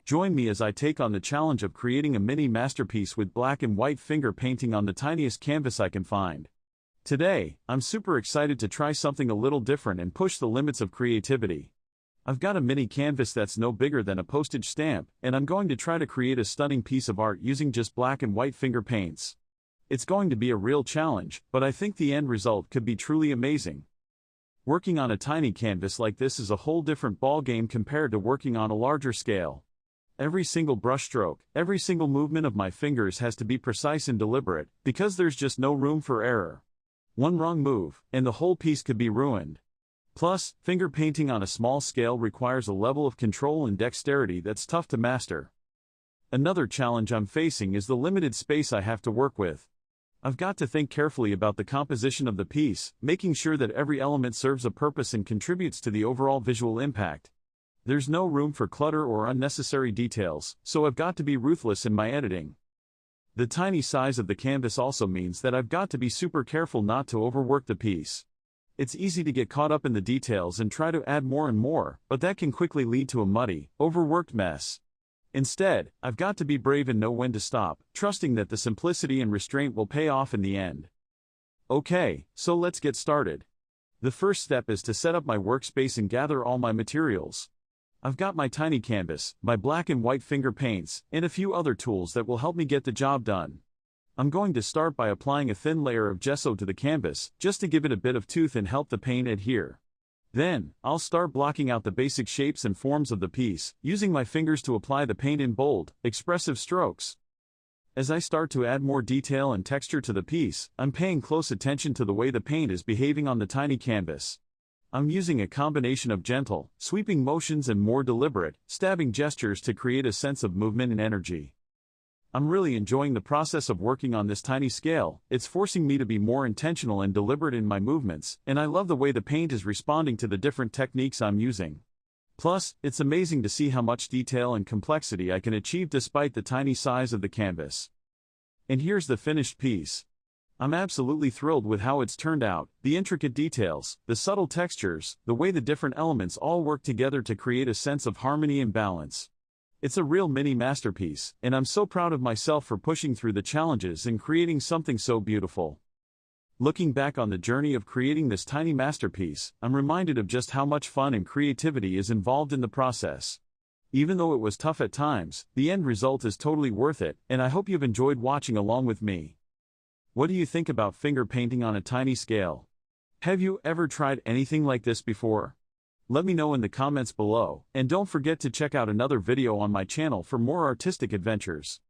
Join me as I take on the challenge of creating a mini masterpiece with black and white finger painting on the tiniest canvas I can find. Today, I'm super excited to try something a little different and push the limits of creativity. I've got a mini canvas that's no bigger than a postage stamp, and I'm going to try to create a stunning piece of art using just black and white finger paints. It's going to be a real challenge, but I think the end result could be truly amazing. Working on a tiny canvas like this is a whole different ballgame compared to working on a larger scale. Every single brushstroke, every single movement of my fingers has to be precise and deliberate, because there's just no room for error. One wrong move, and the whole piece could be ruined. Plus, finger painting on a small scale requires a level of control and dexterity that's tough to master. Another challenge I'm facing is the limited space I have to work with. I've got to think carefully about the composition of the piece, making sure that every element serves a purpose and contributes to the overall visual impact. There's no room for clutter or unnecessary details, so I've got to be ruthless in my editing. The tiny size of the canvas also means that I've got to be super careful not to overwork the piece. It's easy to get caught up in the details and try to add more and more, but that can quickly lead to a muddy, overworked mess. Instead, I've got to be brave and know when to stop, trusting that the simplicity and restraint will pay off in the end. Okay, so let's get started. The first step is to set up my workspace and gather all my materials. I've got my tiny canvas, my black and white finger paints, and a few other tools that will help me get the job done. I'm going to start by applying a thin layer of gesso to the canvas, just to give it a bit of tooth and help the paint adhere. Then, I'll start blocking out the basic shapes and forms of the piece, using my fingers to apply the paint in bold, expressive strokes. As I start to add more detail and texture to the piece, I'm paying close attention to the way the paint is behaving on the tiny canvas. I'm using a combination of gentle, sweeping motions and more deliberate, stabbing gestures to create a sense of movement and energy. I'm really enjoying the process of working on this tiny scale. It's forcing me to be more intentional and deliberate in my movements, and I love the way the paint is responding to the different techniques I'm using. Plus, it's amazing to see how much detail and complexity I can achieve despite the tiny size of the canvas. And here's the finished piece. I'm absolutely thrilled with how it's turned out, the intricate details, the subtle textures, the way the different elements all work together to create a sense of harmony and balance. It's a real mini masterpiece, and I'm so proud of myself for pushing through the challenges and creating something so beautiful. Looking back on the journey of creating this tiny masterpiece, I'm reminded of just how much fun and creativity is involved in the process. Even though it was tough at times, the end result is totally worth it, and I hope you've enjoyed watching along with me. What do you think about finger painting on a tiny scale? Have you ever tried anything like this before? Let me know in the comments below, and don't forget to check out another video on my channel for more artistic adventures.